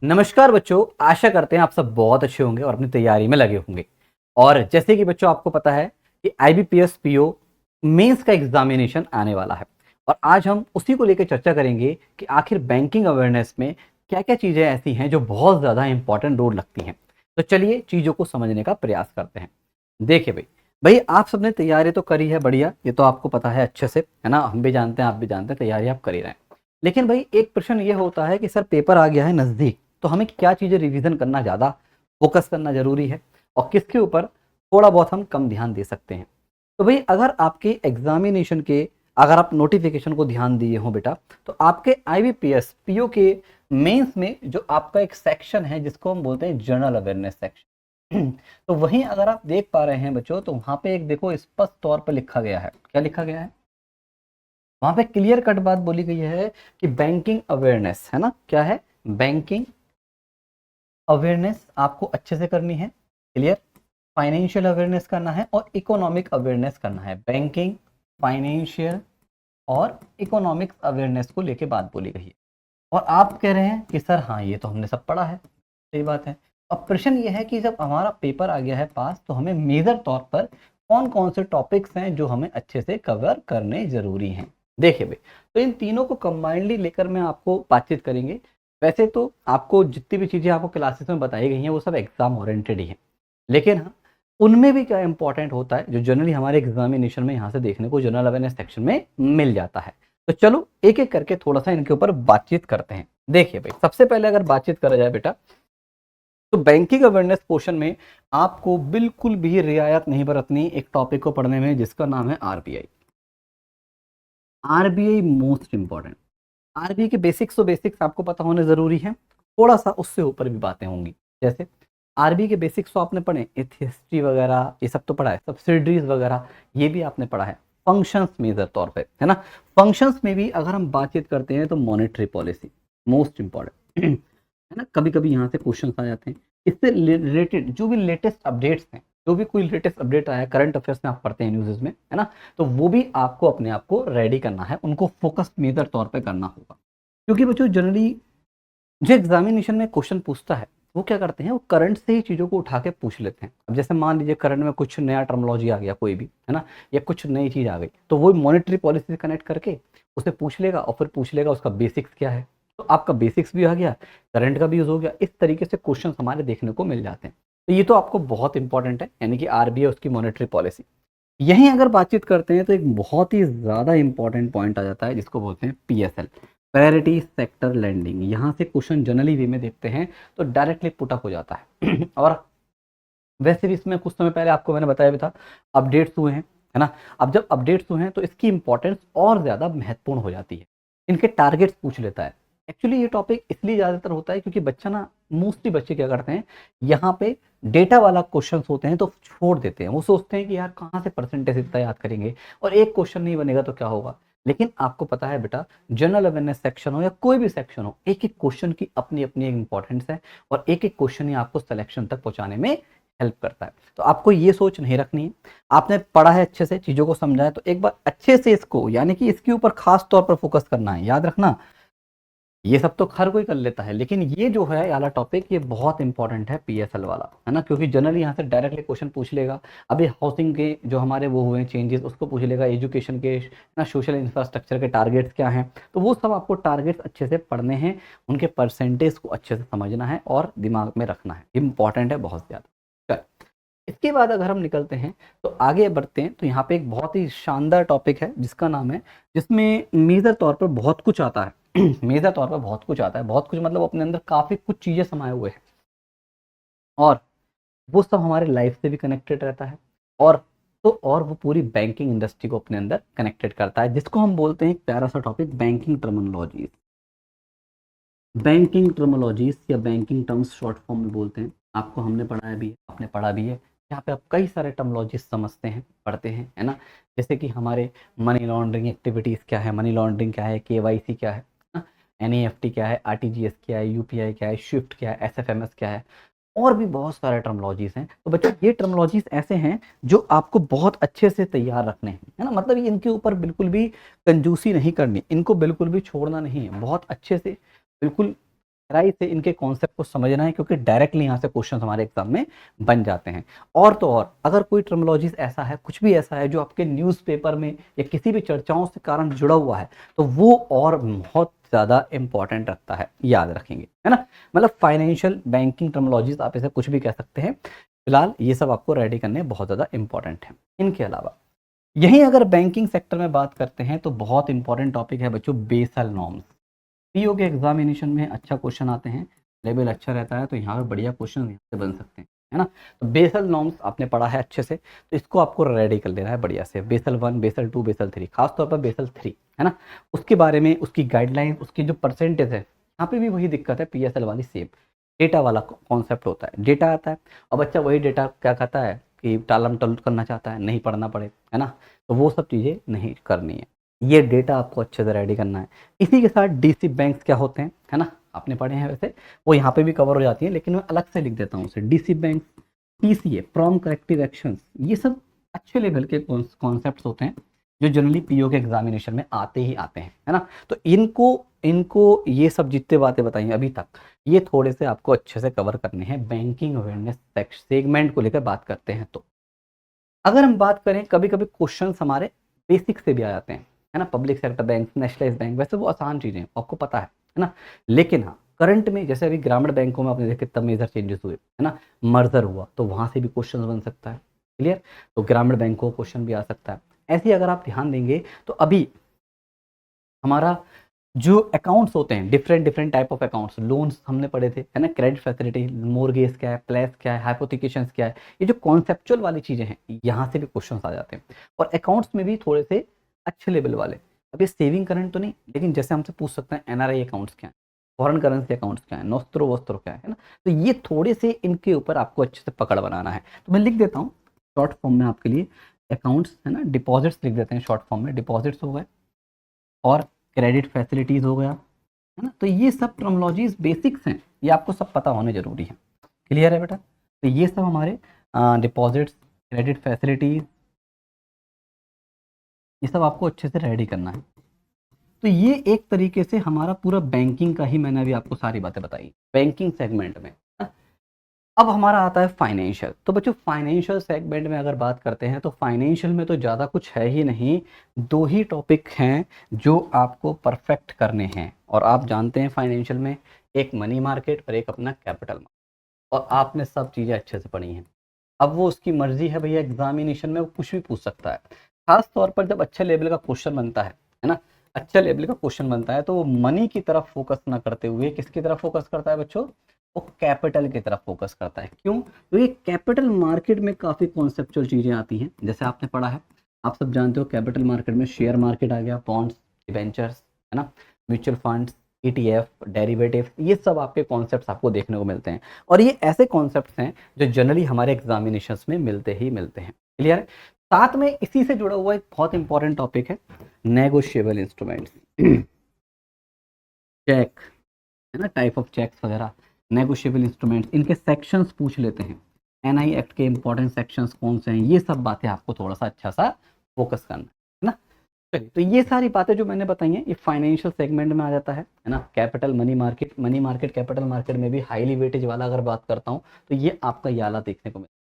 नमस्कार बच्चों, आशा करते हैं आप सब बहुत अच्छे होंगे और अपनी तैयारी में लगे होंगे। और जैसे कि बच्चों आपको पता है कि आईबीपीएस पीओ मेंस का एग्जामिनेशन आने वाला है और आज हम उसी को लेकर चर्चा करेंगे कि आखिर बैंकिंग अवेयरनेस में क्या-क्या चीजें ऐसी हैं जो बहुत ज्यादा इंपॉर्टेंट रोल लगती हैं। तो चलिए चीजों को समझने का प्रयास करते हैं। देखिए भाई भाई आप सबने तैयारी तो करी है, बढ़िया, ये तो आपको पता है अच्छे से, है ना। हम भी जानते हैं, आप भी जानते हैं, तैयारी आप कर ही रहे हैं। लेकिन भाई एक प्रश्न ये होता है कि सर पेपर आ गया है नजदीक, तो हमें क्या चीज़ें रिवीजन करना ज़्यादा फोकस करना ज़रूरी है और किसके ऊपर थोड़ा बहुत हम कम ध्यान दे सकते हैं। तो भाई अगर आपके एग्जामिनेशन के, अगर आप नोटिफिकेशन को ध्यान दिए हो बेटा, तो आपके आईबीपीएस पीओ के मेंस में जो आपका एक सेक्शन है जिसको हम बोलते हैं जनरल अवेयरनेस सेक्शन, तो वहीं अगर आप देख पा रहे हैं बच्चों, तो वहां पे एक देखो स्पष्ट तौर पर लिखा गया है। क्या लिखा गया है वहां पे? क्लियर कट बात बोली गई है कि बैंकिंग अवेयरनेस, है ना, क्या है? बैंकिंग अवेयरनेस आपको अच्छे से करनी है, क्लियर। फाइनेंशियल अवेयरनेस करना है और इकोनॉमिक अवेयरनेस करना है। बैंकिंग, फाइनेंशियल और इकोनॉमिक्स अवेयरनेस को लेके बात बोली गई है। और आप कह रहे हैं कि सर हाँ, ये तो हमने सब पढ़ा है, सही बात है। अब प्रश्न ये है कि जब हमारा पेपर आ गया है पास, तो हमें मेजर तौर पर कौन कौन से टॉपिक्स हैं जो हमें अच्छे से कवर करने जरूरी हैं। देखिए भाई, तो इन तीनों को कंबाइंडली लेकर मैं आपको बातचीत करेंगे। वैसे तो आपको जितनी भी चीज़ें आपको क्लासेस में बताई गई हैं वो सब एग्जाम ओरिएंटेड ही हैं, लेकिन हाँ, उनमें भी क्या इंपॉर्टेंट होता है जो जनरली हमारे एग्जामिनेशन में यहाँ से देखने को जनरल अवेयरनेस सेक्शन में मिल जाता है। तो चलो एक एक करके थोड़ा सा इनके ऊपर बातचीत करते हैं। देखिए भाई, सबसे पहले अगर बातचीत करा जाए बेटा, तो बैंकिंग अवेयरनेस पोर्शन में आपको बिल्कुल भी रियायत नहीं बरतनी एक टॉपिक को पढ़ने में जिसका नाम है RBI. RBI most important. RBI के बेसिक्स तो बेसिक्स आपको पता होने जरूरी है, थोड़ा सा उससे ऊपर भी बातें होंगी। जैसे आरबीआई के बेसिक्स तो आपने पढ़े, हिस्ट्री वगैरह ये सब तो पढ़ा है, सब्सिडरीज वगैरह ये भी आपने पढ़ा है। फंक्शंस मेजर तौर पे, है ना। फंक्शंस में भी अगर हम बातचीत करते हैं तो मॉनेटरी पॉलिसी मोस्ट इंपॉर्टेंट है ना। कभी कभी यहाँ से क्वेश्चन आ जाते हैं। इससे रिलेटेड जो भी लेटेस्ट अपडेट्स हैं, जो भी कोई लेटेस्ट अपडेट आया करंट अफेयर्स में आप पढ़ते हैं न्यूज़ में, है ना, तो वो भी आपको अपने आप को रेडी करना है, उनको फोकस मेजर तौर पे करना होगा। क्योंकि बच्चों जनरली जो एग्जामिनेशन में क्वेश्चन पूछता है वो क्या करते हैं, वो करंट से ही चीज़ों को उठा के पूछ लेते हैं। अब जैसे मान लीजिए करंट में कुछ नया टर्मोलॉजी आ गया कोई भी, है ना, या कुछ नई चीज़ आ गई, तो वो मॉनेटरी पॉलिसी से कनेक्ट करके उसे पूछ लेगा और फिर पूछ लेगा उसका बेसिक्स क्या है। तो आपका बेसिक्स भी आ गया, करंट का भी यूज हो गया। इस तरीके से क्वेश्चन हमारे देखने को मिल जाते हैं। तो ये तो आपको बहुत इंपॉर्टेंट है, यानी कि आरबीआई उसकी मॉनेटरी पॉलिसी। यहीं अगर बातचीत करते हैं तो एक बहुत ही ज़्यादा इंपॉर्टेंट पॉइंट आ जाता है जिसको बोलते हैं पीएसएल, प्रायोरिटी सेक्टर लैंडिंग। यहाँ से क्वेश्चन जनरली वे में देखते हैं तो डायरेक्टली पुटअप हो जाता है और वैसे भी इसमें कुछ समय पहले आपको मैंने बताया भी था, अपडेट्स हुए हैं, है ना। अब जब अपडेट्स हुए हैं तो इसकी इंपॉर्टेंस और ज़्यादा महत्वपूर्ण हो जाती है। इनके टारगेट्स पूछ लेता है। एक्चुअली ये टॉपिक इसलिए ज़्यादातर होता है क्योंकि बच्चा ना, मोस्टली बच्चे क्या करते हैं, यहाँ पे डेटा वाला क्वेश्चन होते हैं तो छोड़ देते हैं। वो सोचते हैं कि यार कहाँ से परसेंटेज इतना याद करेंगे और एक क्वेश्चन नहीं बनेगा तो क्या होगा। लेकिन आपको पता है बेटा, जनरल अवेयरनेस सेक्शन हो या कोई भी सेक्शन हो, एक एक क्वेश्चन की अपनी अपनी एक इंपॉर्टेंस है और एक एक क्वेश्चन ही आपको सिलेक्शन तक पहुंचाने में हेल्प करता है। तो आपको ये सोच नहीं रखनी है। आपने पढ़ा है, अच्छे से चीज़ों को समझा है, तो एक बार अच्छे से इसको, यानी कि इसके ऊपर खास तौर पर फोकस करना है। याद रखना, ये सब तो हर कोई कर लेता है, लेकिन ये जो है वाला टॉपिक ये बहुत इंपॉर्टेंट है, पीएसएल वाला, है ना। क्योंकि जनरली यहाँ से डायरेक्टली क्वेश्चन पूछ लेगा। अभी हाउसिंग के जो हमारे वो हुए चेंजेस उसको पूछ लेगा, एजुकेशन के ना, सोशल इंफ्रास्ट्रक्चर के टारगेट्स क्या हैं, तो वो सब आपको टारगेट्स अच्छे से पढ़ने हैं, उनके परसेंटेज को अच्छे से समझना है और दिमाग में रखना है। इंपॉर्टेंट है बहुत ज़्यादा। इसके बाद अगर हम निकलते हैं तो आगे बढ़ते हैं, तो यहाँ पे एक बहुत ही शानदार टॉपिक है जिसका नाम है, जिसमें मेजर तौर पर बहुत कुछ आता है मेजर तौर पर बहुत कुछ आता है, बहुत कुछ मतलब अपने अंदर काफ़ी कुछ चीज़ें समाये हुए हैं और वो सब हमारे लाइफ से भी कनेक्टेड रहता है। और तो और वो पूरी बैंकिंग इंडस्ट्री को अपने अंदर कनेक्टेड करता है, जिसको हम बोलते हैं एक प्यारा सा topic, banking terminologies. Banking terminologies या बैंकिंग टर्म्स शॉर्ट फॉर्म में बोलते हैं। आपको हमने पढ़ाया भी है, आपने पढ़ा भी है। यहाँ पे आप कई सारे टर्मिनोलॉजीज समझते हैं, पढ़ते हैं, है ना। जैसे कि हमारे मनी लॉन्ड्रिंग एक्टिविटीज़ क्या है, मनी लॉन्ड्रिंग क्या है, केवाईसी क्या है ना, एनईएफटी क्या है, आरटीजीएस क्या है, यूपीआई क्या है, स्विफ्ट क्या है, एसएफएमएस क्या है, और भी बहुत सारे टर्मिनोलॉजीज हैं। तो बच्चों ये टर्मिनोलॉजीज ऐसे हैं जो आपको बहुत अच्छे से तैयार रखने हैं, है ना। मतलब ये इनके ऊपर बिल्कुल भी कंजूसी नहीं करनी, इनको बिल्कुल भी छोड़ना नहीं है, बहुत अच्छे से बिल्कुल गहराई से इनके कॉन्सेप्ट को समझना है, क्योंकि डायरेक्टली यहाँ से क्वेश्चन हमारे एग्जाम में बन जाते हैं। और तो और अगर कोई टर्मिनोलॉजीज ऐसा है, कुछ भी ऐसा है जो आपके न्यूज़पेपर में या किसी भी चर्चाओं से कारण जुड़ा हुआ है, तो वो और बहुत ज़्यादा इंपॉर्टेंट रखता है, याद रखेंगे, है ना। मतलब फाइनेंशियल बैंकिंग टर्मिनोलॉजीज आप इसे कुछ भी कह सकते हैं। फिलहाल ये सब आपको रेडी करने बहुत ज़्यादा इंपॉर्टेंट है। इनके अलावा यहीं अगर बैंकिंग सेक्टर में बात करते हैं तो बहुत इंपॉर्टेंट टॉपिक है बच्चों, बेसल नॉर्म्स। पीओ के एग्जामिनेशन में अच्छा क्वेश्चन आते हैं, लेवल अच्छा रहता है, तो यहाँ पे बढ़िया क्वेश्चन यहाँ से बन सकते हैं, है ना। तो बेसल नॉर्म्स आपने पढ़ा है अच्छे से, तो इसको आपको रेडी कर लेना है बढ़िया से। बेसल 1, बेसल 2, बेसल 3, खासतौर पर बेसल 3, है ना। उसके बारे में, उसकी गाइडलाइन, उसकी जो परसेंटेज है, यहाँ पे भी वही दिक्कत है, पीएसएल वाली सेम डेटा वाला कॉन्सेप्ट होता है। डेटा आता है और बच्चा वही डेटा क्या कहता है कि टालम टल करना चाहता है, नहीं पढ़ना पड़े, है ना। तो वो सब चीज़ें नहीं करनी है, ये डेटा आपको अच्छे से रेडी करना है। इसी के साथ डीसी बैंक्स क्या होते हैं, है ना, आपने पढ़े हैं वैसे, वो यहाँ पे भी कवर हो जाती है, लेकिन मैं अलग से लिख देता हूँ उसे। DC bank, PCA, prompt corrective actions, ये सब अच्छे लेवल के कॉन्सेप्ट्स होते हैं जो जनरली पीओ के एग्जामिनेशन में आते ही आते हैं, है ना। तो इनको इनको ये सब जितने बातें बताई हैं अभी तक, ये थोड़े से आपको अच्छे से कवर करने हैं बैंकिंग अवेयरनेस सेगमेंट को लेकर बात करते हैं। तो अगर हम बात करें, कभी कभी क्वेश्चन हमारे बेसिक से भी आ जाते हैं, है ना। Public sector bank, nationalise bank, वैसे वो आसान चीज़ें आपको पता है ना। लेकिन हाँ, करंट में जैसे अभी ग्रामीण बैंकों में आपने देखा कितना मेजर चेंजेस हुए, है ना, मर्जर हुआ, तो वहाँ से भी क्वेश्चन बन सकता है, क्लियर। तो ग्रामीण बैंकों को क्वेश्चन भी आ सकता है। ऐसे ही अगर आप ध्यान देंगे तो अभी हमारा जो अकाउंट्स होते हैं, different different type of accounts, loans हमने पढ़े थे, है ना, क्रेडिट फैसिलिटी, मोर्गेज क्या है, प्लेस क्या है, हाइपोथिकेशंस क्या है, ये जो कॉन्सेप्चुअल वाली चीज़ें हैं, यहाँ से भी क्वेश्चंस आ जाते हैं। और अकाउंट्स में भी थोड़े से अच्छे लेवल वाले, अभी सेविंग करंट तो नहीं, लेकिन जैसे हमसे पूछ सकते हैं एनआरआई अकाउंट्स क्या है, फॉरेन करेंसी अकाउंट्स क्या है, नोस्त्रो वोस्त्रो क्या है ना। तो ये थोड़े से इनके ऊपर आपको अच्छे से पकड़ बनाना है। तो मैं लिख देता हूँ शॉर्ट फॉर्म में आपके लिए, अकाउंट्स, है ना, डिपॉजिट्स लिख देते हैं शॉर्ट फॉर्म में, डिपॉजिट्स हो गए और क्रेडिट फैसिलिटीज़ हो गया, है ना। तो ये सब टर्मिनोलॉजीज बेसिक्स हैं, ये आपको सब पता होने जरूरी है, क्लियर है बेटा। तो ये सब हमारे डिपॉजिट्स, क्रेडिट फैसिलिटीज, ये सब आपको अच्छे से रेडी करना है। तो ये एक तरीके से हमारा पूरा बैंकिंग का ही, मैंने अभी आपको सारी बातें बताई बैंकिंग सेगमेंट में। अब हमारा आता है फाइनेंशियल। तो बच्चों फाइनेंशियल सेगमेंट में अगर बात करते हैं तो फाइनेंशियल में तो ज़्यादा कुछ है ही नहीं, दो ही टॉपिक हैं जो आपको परफेक्ट करने हैं। और आप जानते हैं फाइनेंशियल में एक मनी मार्केट और एक अपना कैपिटल मार्केट, और आपने सब चीज़ें अच्छे से पढ़ी हैं। अब वो उसकी मर्जी है भैया, एग्जामिनेशन में वो कुछ भी पूछ सकता है। खास तौर पर जब अच्छे लेवल का क्वेश्चन बनता है ना, अच्छे लेवल का क्वेश्चन बनता है, तो वो मनी की तरफ फोकस ना करते हुए किसकी तरफ फोकस करता है बच्चों, वो कैपिटल की तरफ फोकस करता है। क्यों? क्योंकि कैपिटल मार्केट में काफ़ी कॉन्सेप्चुअल चीज़ें आती हैं, जैसे आपने पढ़ा है, आप सब जानते हो कैपिटल मार्केट में शेयर मार्केट आ गया, बॉन्ड्स, डिबेंचर्स, है ना, म्यूचुअल फंड्स, ईटीएफ, डेरिवेटिव, ये सब आपके कॉन्सेप्ट्स आपको देखने को मिलते हैं। और ये ऐसे कॉन्सेप्ट्स हैं जो जनरली हमारे एग्जामिनेशंस में मिलते ही मिलते हैं, क्लियर है। साथ में इसी से जुड़ा हुआ एक बहुत इंपॉर्टेंट टॉपिक है नेगोशिएबल इंस्ट्रूमेंट्स, चेक, है ना, टाइप ऑफ चेक्स वगैरह, नेगोशिएबल इंस्ट्रूमेंट्स, इनके सेक्शंस पूछ लेते हैं, एनआई एक्ट के इंपॉर्टेंट सेक्शंस कौन से हैं, ये सब बातें आपको थोड़ा सा अच्छा सा फोकस करना है ना। चलिए, तो ये सारी बातें जो मैंने बताई हैं ये फाइनेंशियल सेगमेंट में आ जाता है ना। Capital money market capital market में भी हाईली वेटेज वाला अगर बात करता हूँ तो ये आपका ये आला देखने को मिलता है।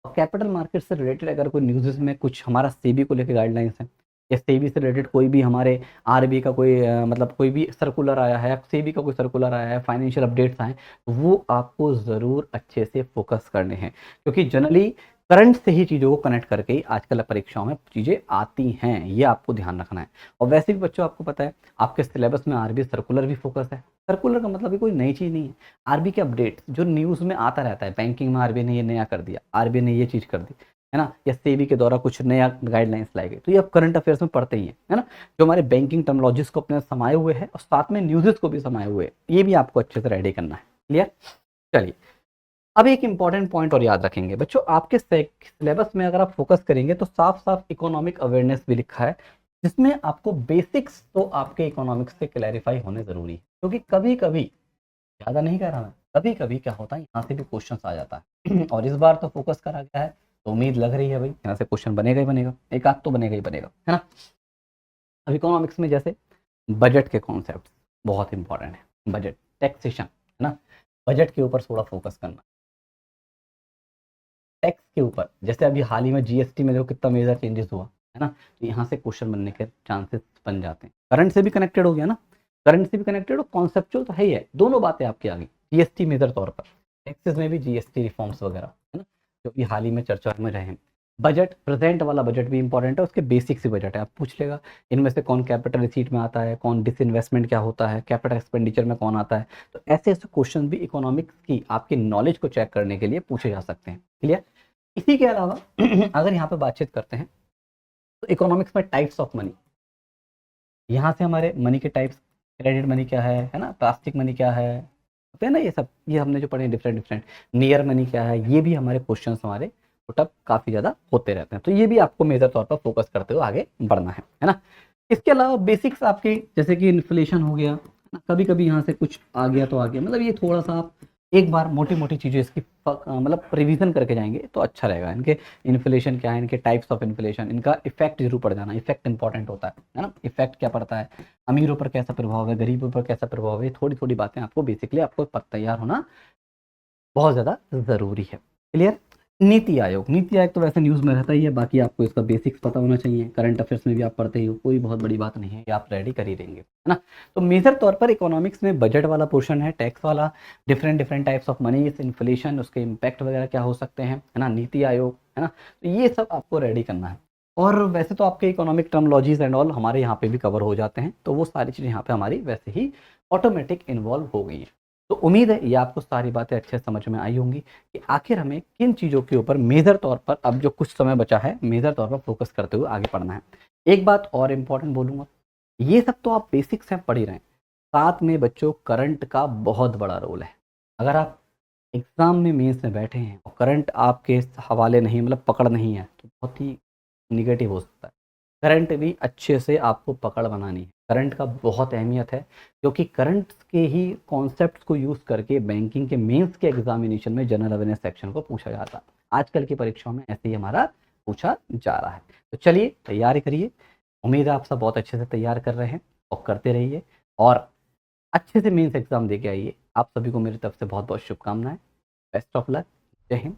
और कैपिटल मार्केट से रिलेटेड अगर कोई न्यूज़ में कुछ हमारा सेबी को लेकर गाइडलाइंस है, या सेबी से रिलेटेड कोई भी हमारे आरबी का कोई मतलब कोई भी सर्कुलर आया है, सेबी का कोई सर्कुलर आया है, फाइनेंशियल अपडेट्स आए, वो आपको ज़रूर अच्छे से फोकस करने हैं, क्योंकि जनरली करंट से ही चीज़ों को कनेक्ट करके ही आजकल परीक्षाओं में चीज़ें आती हैं, ये आपको ध्यान रखना है। और वैसे भी बच्चों आपको पता है आपके सिलेबस में आरबी सर्कुलर भी फोकस है। सर्कुलर का मतलब कोई नई चीज़ नहीं है, आरबी के अपडेट जो न्यूज़ में आता रहता है, बैंकिंग में आरबी ने ये नया कर दिया, आरबी ने ये चीज़ कर दी, है ना, या सेबी के द्वारा कुछ नया गाइडलाइंस लाई गई, तो ये आप करंट अफेयर्स में पढ़ते ही हैं, है ना, जो हमारे बैंकिंग टर्मिनोलॉजीज को अपने समाये हुए हैं और साथ में न्यूज़ को भी समाये हुए हैं, ये भी आपको अच्छे से रेडी करना है, क्लियर। चलिए, अब एक इंपॉर्टेंट पॉइंट और याद रखेंगे बच्चों, आपके सिलेबस में अगर आप फोकस करेंगे तो साफ साफ इकोनॉमिक अवेयरनेस भी लिखा है, जिसमें आपको बेसिक्स तो आपके इकोनॉमिक्स से क्लैरिफाई होने जरूरी है, क्योंकि कभी कभी, ज़्यादा नहीं कह रहा मैं, कभी कभी क्या होता है यहाँ से भी क्वेश्चन आ जाता है और इस बार तो फोकस करा गया है, तो उम्मीद लग रही है भाई यहाँ से क्वेश्चन बनेगा ही बनेगा, एक आध तो बनेगा ही बनेगा, है ना। अब इकोनॉमिक्स में जैसे बजट के कॉन्सेप्ट बहुत इंपॉर्टेंट है, बजट, टैक्सेशन, है ना। बजट के ऊपर थोड़ा फोकस करना, टैक्स के ऊपर, जैसे अभी हाल ही में जीएसटी में देखो कितना मेजर चेंजेस हुआ है ना, तो यहाँ से क्वेश्चन बनने के चांसेस बन जाते हैं। करंट से भी कनेक्टेड हो गया ना, करंट से भी कनेक्टेड और कॉन्सेप्चुअल तो है ही है, दोनों बातें आपकी आ गई। जीएसटी मेजर तौर पर, टैक्सेस में भी जीएसटी रिफॉर्म्स वगैरह है ना, जो कि हाल ही में चर्चा में रहे हैं। बजट, प्रेजेंट वाला बजट भी इंपॉर्टेंट है, उसके बेसिक से बजट है, आप पूछ लेगा इनमें से कौन कैपिटल रिसीट में आता है, कौन डिसइन्वेस्टमेंट क्या होता है, कैपिटल एक्सपेंडिचर में कौन आता है। तो ऐसे ऐसे क्वेश्चन भी इकोनॉमिक्स की आपकी नॉलेज को चेक करने के लिए पूछे जा सकते हैं। क्लियर। इसी के अलावा अगर यहाँ पे बातचीत करते हैं तो इकोनॉमिक्स में टाइप्स ऑफ मनी, यहाँ से हमारे मनी के टाइप्स, क्रेडिट मनी क्या है ना, प्लास्टिक मनी क्या है, होते हैं ना ये सब, ये हमने जो पढ़े डिफरेंट डिफरेंट, नियर मनी क्या है, ये भी हमारे क्वेश्चन हमारे पुटअप काफ़ी ज़्यादा होते रहते हैं। तो ये भी आपको मेजर तौर पर फोकस करते हुए आगे बढ़ना है ना। इसके अलावा बेसिक्स आपके जैसे कि इन्फ्लेशन हो गया, कभी कभी यहाँ से कुछ आ गया तो आ गया, मतलब ये थोड़ा सा आप एक बार मोटी मोटी चीज़ें इसकी मतलब रिवीजन करके जाएंगे तो अच्छा रहेगा। इनके इन्फ्लेशन क्या है, इनके टाइप्स ऑफ इन्फ्लेशन, इनका इफेक्ट जरूर पड़ जाना, इफेक्ट इंपॉर्टेंट होता है ना। इफेक्ट क्या पड़ता है, अमीरों पर कैसा प्रभाव है, गरीबों पर कैसा प्रभाव है, थोड़ी थोड़ी बातें आपको बेसिकली आपको तैयार होना बहुत ज़्यादा ज़रूरी है। क्लियर। नीति आयोग, नीति आयोग तो वैसे न्यूज़ में रहता ही है, बाकी आपको इसका बेसिक्स पता होना चाहिए, करंट अफेयर्स में भी आप पढ़ते ही हो, कोई बहुत बड़ी बात नहीं है, ये आप रेडी कर ही देंगे, है ना। तो मेजर तौर पर इकोनॉमिक्स में बजट वाला पोर्शन है, टैक्स वाला, different different types of money, inflation, उसके इम्पैक्ट वगैरह क्या हो सकते हैं, है ना, नीति आयोग, है ना। तो ये सब आपको रेडी करना है। और वैसे तो आपके इकोनॉमिक टर्मोलॉजीज एंड ऑल हमारे यहाँ पे भी कवर हो जाते हैं, तो वो सारी चीज़ें यहाँ पे हमारी वैसे ही ऑटोमेटिक इन्वॉल्व हो गई है। तो उम्मीद है ये आपको सारी बातें अच्छे समझ में आई होंगी कि आखिर हमें किन चीज़ों के ऊपर मेजर तौर पर, अब जो कुछ समय बचा है, मेजर तौर पर फोकस करते हुए आगे बढ़ना है। एक बात और इम्पॉर्टेंट बोलूँगा, ये सब तो आप बेसिक्स हैं पढ़ ही रहे हैं, साथ में बच्चों करंट का बहुत बड़ा रोल है। अगर आप एग्ज़ाम में मेंस में बैठे हैं और करंट आपके हवाले नहीं, मतलब पकड़ नहीं है, तो बहुत ही निगेटिव हो सकता है। करंट भी अच्छे से आपको पकड़ बनानी है, करंट का बहुत अहमियत है, क्योंकि करंट के ही कॉन्सेप्ट्स को यूज़ करके बैंकिंग के मेंस के एग्जामिनेशन में जनरल अवेयरनेस सेक्शन को पूछा जाता है। आजकल की परीक्षाओं में ऐसे ही हमारा पूछा जा रहा है। तो चलिए तैयारी करिए, उम्मीद है आप सब बहुत अच्छे से तैयार कर रहे हैं और करते रहिए, और अच्छे से मेंस एग्जाम दे के आइए। आप सभी को मेरी तरफ से बहुत बहुत शुभकामनाएं। Best of luck. जय हिंद।